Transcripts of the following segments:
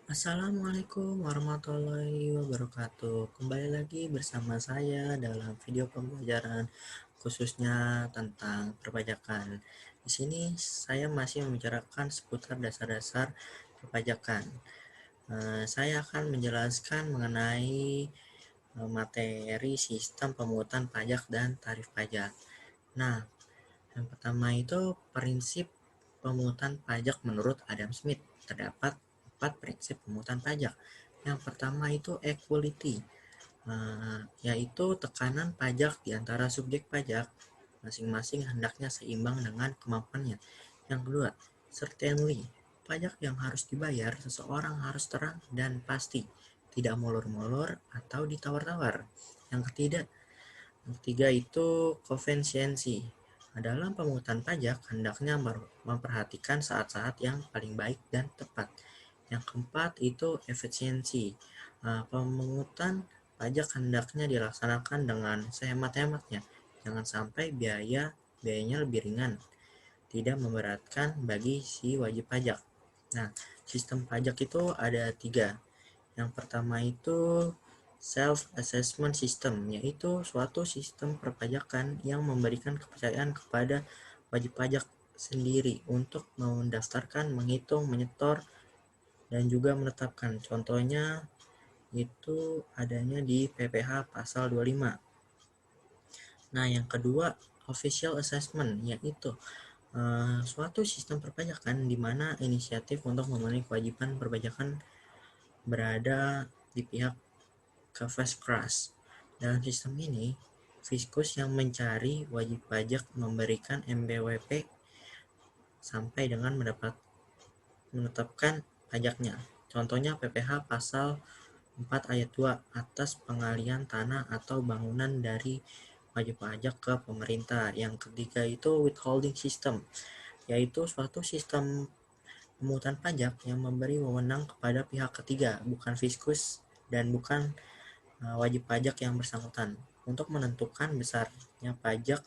Assalamualaikum warahmatullahi wabarakatuh. Kembali lagi bersama saya dalam video pembelajaran khususnya tentang perpajakan. Di sini saya masih membicarakan seputar dasar-dasar perpajakan. Saya akan menjelaskan mengenai materi sistem pemungutan pajak dan tarif pajak. Nah, yang pertama itu prinsip pemungutan pajak menurut Adam Smith. Terdapat 4 prinsip pemungutan pajak. Yang pertama itu equality, yaitu tekanan pajak di antara subjek pajak masing-masing hendaknya seimbang dengan kemampuannya. Yang kedua, certainly, pajak yang harus dibayar seseorang harus terang dan pasti, tidak molor-molor atau ditawar-tawar. Yang ketiga itu konvensiensi. Dalam pemungutan pajak, hendaknya memperhatikan saat-saat yang paling baik dan tepat. Yang keempat itu efisiensi. Pemungutan pajak hendaknya dilaksanakan dengan sehemat-hematnya. Jangan sampai biayanya lebih ringan, tidak memberatkan bagi si wajib pajak. Nah, sistem pajak itu ada 3. Yang pertama itu self-assessment system, yaitu suatu sistem perpajakan yang memberikan kepercayaan kepada wajib pajak sendiri untuk mendaftarkan, menghitung, menyetor, dan juga menetapkan. Contohnya itu adanya di PPh pasal 25. Nah, yang kedua, official assessment, yaitu suatu sistem perpajakan di mana inisiatif untuk memenuhi kewajiban perpajakan berada di pihak Kafkas. Dalam sistem ini, fiskus yang mencari wajib pajak memberikan MBWP sampai dengan menetapkan pajaknya. Contohnya PPh pasal 4 ayat 2 atas pengalihan tanah atau bangunan dari wajib pajak ke pemerintah. Yang ketiga itu withholding system, yaitu suatu sistem pemungutan pajak yang memberi wewenang kepada pihak ketiga, bukan fiskus dan bukan wajib pajak yang bersangkutan, untuk menentukan besarnya pajak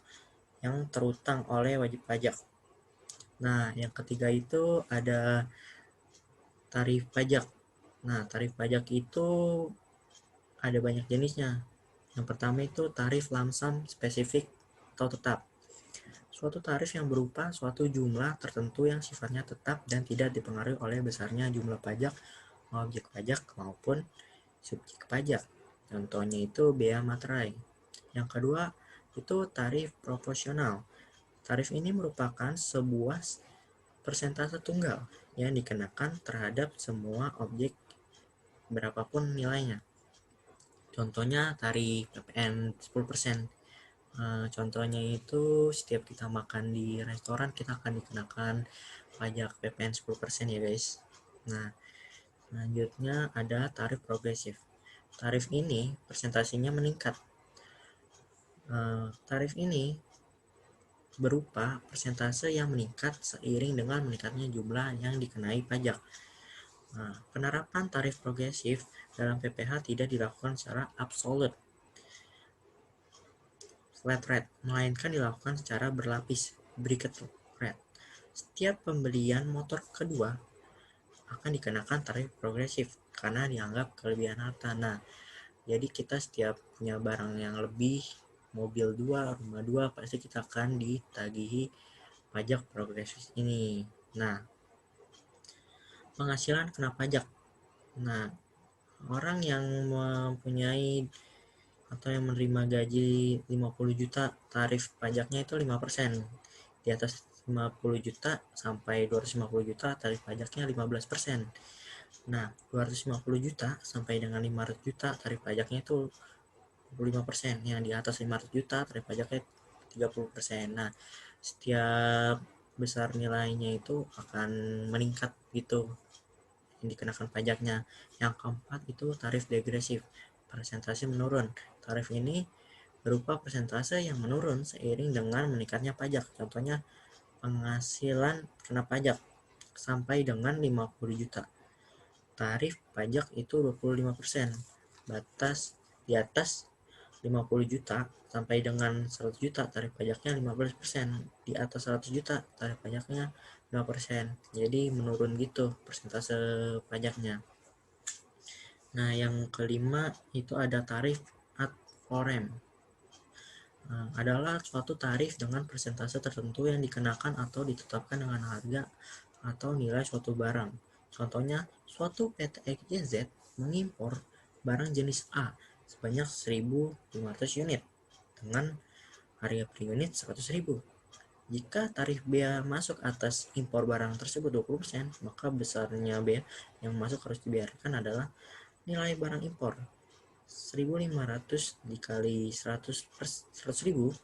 yang terutang oleh wajib pajak. Nah, yang ketiga itu ada tarif pajak. Nah, tarif pajak itu ada banyak jenisnya. Yang pertama itu tarif lamsam spesifik atau tetap. Suatu tarif yang berupa suatu jumlah tertentu yang sifatnya tetap dan tidak dipengaruhi oleh besarnya jumlah pajak, objek pajak maupun subjek pajak. Contohnya itu bea materai. Yang kedua itu tarif proporsional. Tarif ini merupakan sebuah persentase tunggal yang dikenakan terhadap semua objek berapapun nilainya. Contohnya tarif PPN 10%. Contohnya itu setiap kita makan di restoran kita akan dikenakan pajak PPN 10% ya guys. Nah, selanjutnya ada tarif progresif. Tarif ini persentasenya meningkat. Tarif ini berupa persentase yang meningkat seiring dengan meningkatnya jumlah yang dikenai pajak. Penerapan tarif progresif dalam PPh tidak dilakukan secara absolut flat rate, melainkan dilakukan secara berlapis bracket rate. Setiap pembelian motor kedua akan dikenakan tarif progresif karena dianggap kelebihan harta. Nah, jadi kita setiap punya barang yang lebih, mobil 2, rumah 2, pasti kita akan ditagihi pajak progresif ini. Nah, penghasilan kena pajak. Nah, orang yang mempunyai atau yang menerima gaji 50 juta, tarif pajaknya itu 5%. Di atas 50 juta sampai 250 juta, tarif pajaknya 15%. Nah, 250 juta sampai dengan 500 juta, tarif pajaknya itu 25%. Yang di atas 500 juta, tarif pajaknya 30%. Nah, setiap besar nilainya itu akan meningkat gitu yang dikenakan pajaknya. Yang keempat itu tarif degresif, persentase menurun. Tarif ini berupa persentase yang menurun seiring dengan meningkatnya pajak. Contohnya penghasilan kena pajak sampai dengan 50 juta. Tarif pajak itu 25%. Batas di atas 50 juta sampai dengan 100 juta tarif pajaknya 15%. Di atas 100 juta tarif pajaknya 5%. Jadi menurun gitu persentase pajaknya. Nah, yang kelima itu ada tarif ad valorem. Adalah suatu tarif dengan persentase tertentu yang dikenakan atau ditetapkan dengan harga atau nilai suatu barang. Contohnya, suatu PT XYZ mengimpor barang jenis A sebanyak 1.500 unit dengan harga per unit 100.000. Jika tarif bea masuk atas impor barang tersebut 20%, maka besarnya bea yang masuk harus dibayarkan adalah nilai barang impor 1.500 dikali 100 ribu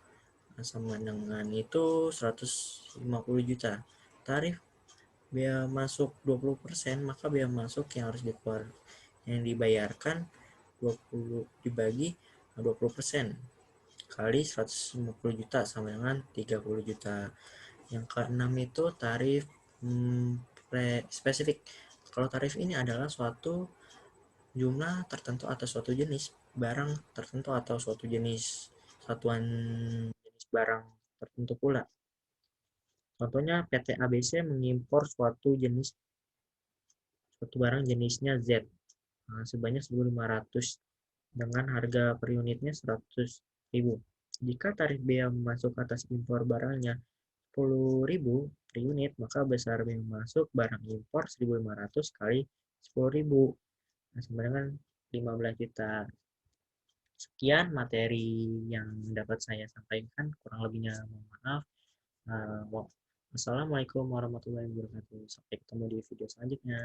sama dengan itu 150 juta. Tarif bea masuk 20%, maka bea masuk yang dibayarkan 20 dibagi 20% kali 150 juta sama dengan 30 juta. Yang keenam itu tarif spesifik. Kalau tarif ini adalah suatu jumlah tertentu atau suatu jenis barang tertentu atau suatu jenis satuan jenis barang tertentu pula. Contohnya PT ABC mengimpor suatu barang jenisnya Z sebanyak 1.500 dengan harga per unitnya 100.000. Jika tarif bea masuk atas impor barangnya 10.000 per unit, maka besar bea masuk barang impor 1.500 kali 10.000 sama dengan 15 juta. Sekian materi yang dapat saya sampaikan, kurang lebihnya mohon maaf. Wassalamualaikum warahmatullahi wabarakatuh. Sampai ketemu di video selanjutnya.